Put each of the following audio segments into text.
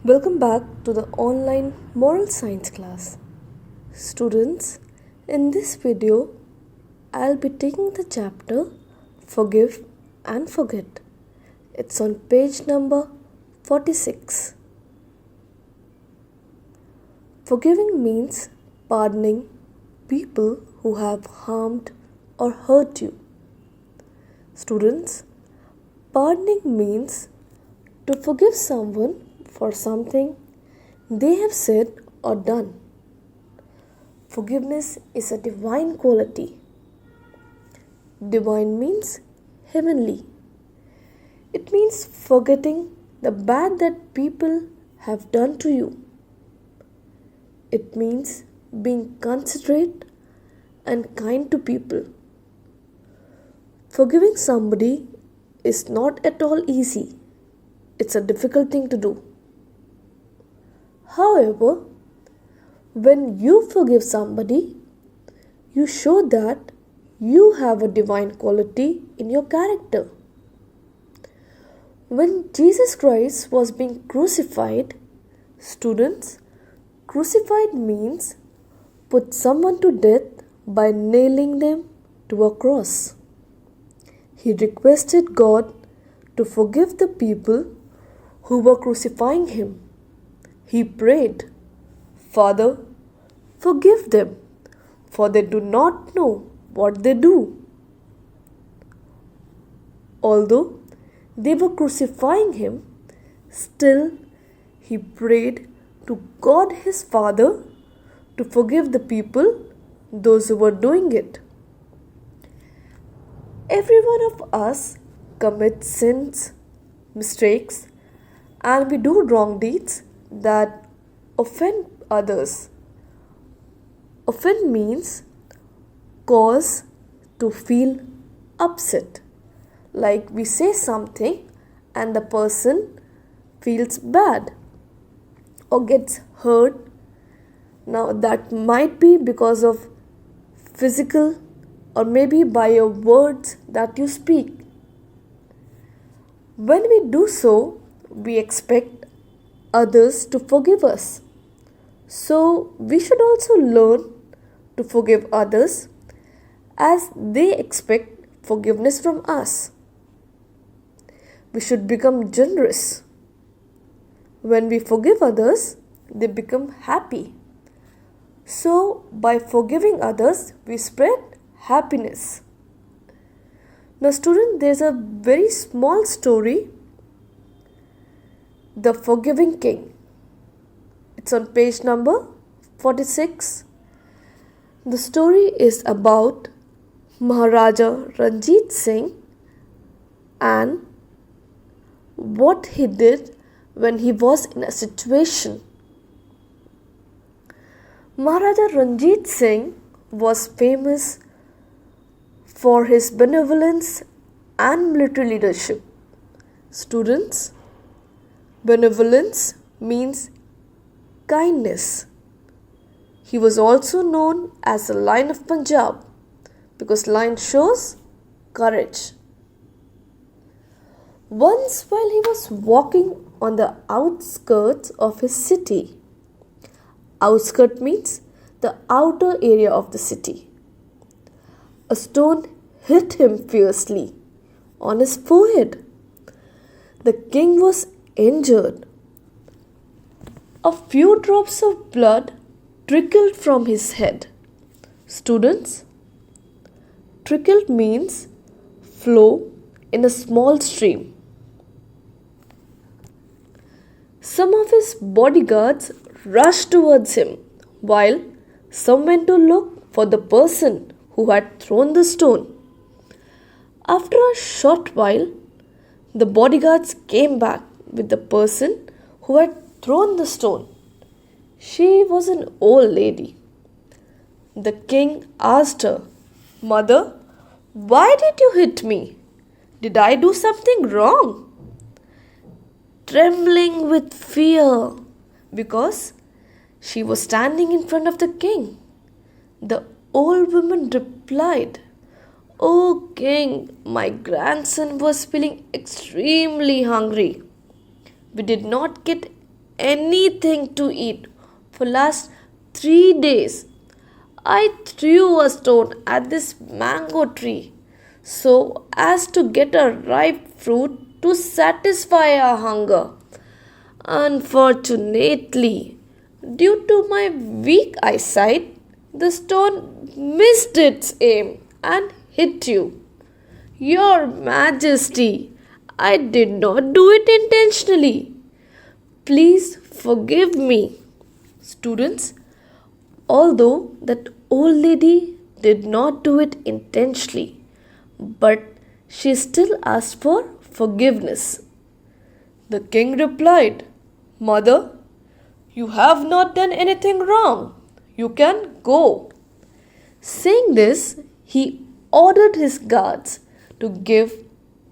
Welcome back to the online moral science class. Students, in this video, I'll be taking the chapter Forgive and Forget. It's on page number 46. Forgiving means pardoning people who have harmed or hurt you. Students, pardoning means to forgive someone for something they have said or done. Forgiveness is a divine quality. Divine means heavenly. It means forgetting the bad that people have done to you. It means being considerate and kind to people. Forgiving somebody is not at all easy. It's a difficult thing to do. However, when you forgive somebody, you show that you have a divine quality in your character. When Jesus Christ was being crucified, students, crucified means put someone to death by nailing them to a cross. He requested God to forgive the people who were crucifying him. He prayed, "Father, forgive them, for they do not know what they do." Although they were crucifying him, still he prayed to God his Father to forgive the people, those who were doing it. Every one of us commits sins, mistakes, and we do wrong deeds that offend others. Offend means cause to feel upset. Like we say something and the person feels bad or gets hurt. Now that might be because of physical or maybe by your words that you speak. When we do so, we expect others to forgive us. So we should also learn to forgive others as they expect forgiveness from us. We should become generous. When we forgive others, they become happy. So by forgiving others, we spread happiness. Now student, there's a very small story, The Forgiving King. It's on page number 46. The story is about Maharaja Ranjit Singh and what he did when he was in a situation. Maharaja Ranjit Singh was famous for his benevolence and military leadership. Students, benevolence means kindness. He was also known as the Lion of Punjab because lion shows courage. Once while he was walking on the outskirts of his city, outskirt means the outer area of the city, a stone hit him fiercely on his forehead. The king was injured. A few drops of blood trickled from his head. Students, trickled means flow in a small stream. Some of his bodyguards rushed towards him, while some went to look for the person who had thrown the stone. After a short while, the bodyguards came back with the person who had thrown the stone. She was an old lady. The king asked her, "Mother, why did you hit me? Did I do something wrong?" Trembling with fear because she was standing in front of the king, the old woman replied, "O king, my grandson was feeling extremely hungry. We did not get anything to eat for last 3 days. I threw a stone at this mango tree so as to get a ripe fruit to satisfy our hunger. Unfortunately, due to my weak eyesight, the stone missed its aim and hit you. Your Majesty, I did not do it intentionally. Please forgive me. Students, although that old lady did not do it intentionally, but she still asked for forgiveness. The king replied, Mother, you have not done anything wrong. You can go. Saying this, he ordered his guards to give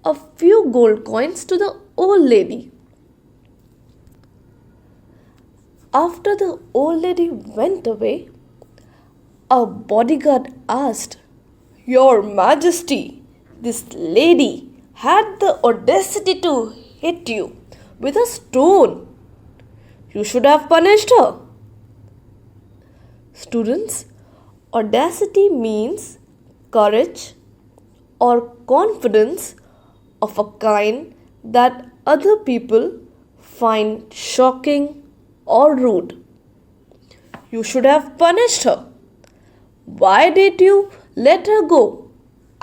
a few gold coins to the old lady. After the old lady went away, a bodyguard asked, Your Majesty, this lady had the audacity to hit you with a stone. You should have punished her. Students, audacity means courage or confidence of a kind that other people find shocking or rude. You should have punished her. Why did you let her go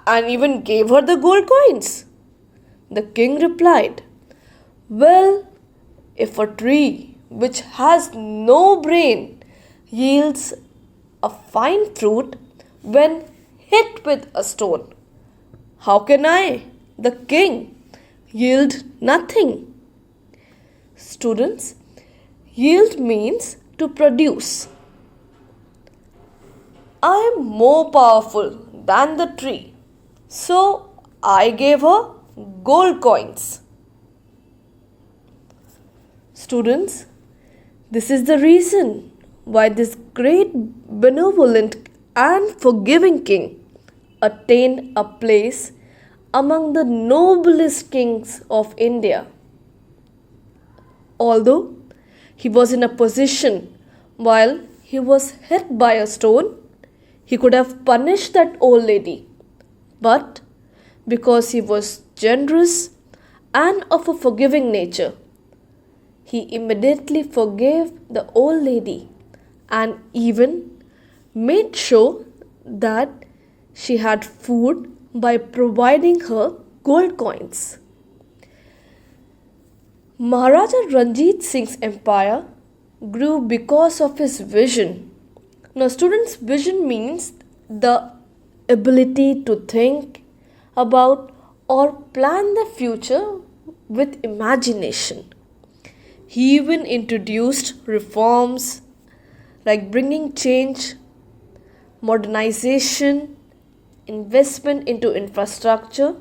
and even gave her the gold coins? The king replied, Well, if a tree which has no brain yields a fine fruit when hit with a stone, how can I, the king, yield nothing? Students, yield means to produce. I am more powerful than the tree, so I gave her gold coins. Students, this is the reason why this great, benevolent, and forgiving king attained a place among the noblest kings of India. Although he was in a position while he was hit by a stone, he could have punished that old lady. But because he was generous and of a forgiving nature, he immediately forgave the old lady and even made sure that she had food by providing her gold coins. Maharaja Ranjit Singh's empire grew because of his vision. Now, students, vision means the ability to think about or plan the future with imagination. He even introduced reforms like bringing change, modernization, investment into infrastructure,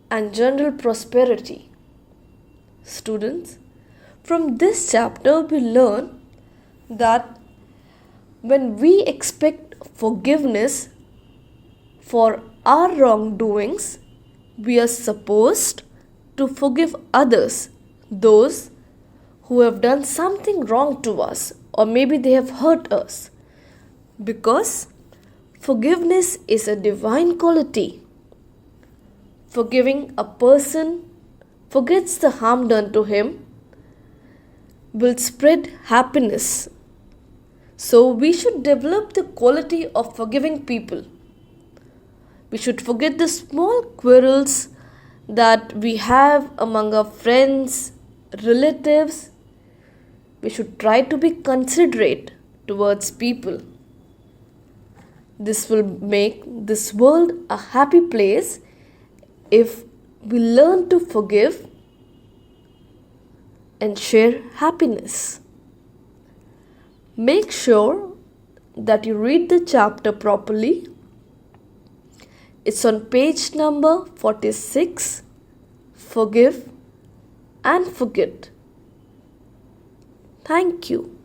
and general prosperity. Students, from this chapter we learn that when we expect forgiveness for our wrongdoings, we are supposed to forgive others, those who have done something wrong to us, or maybe they have hurt us, because forgiveness is a divine quality. Forgiving a person forgets the harm done to him will spread happiness. So we should develop the quality of forgiving people. We should forget the small quarrels that we have among our friends, relatives. We should try to be considerate towards people. This will make this world a happy place if we learn to forgive and share happiness. Make sure that you read the chapter properly. It's on page number 46. Forgive and forget. Thank you.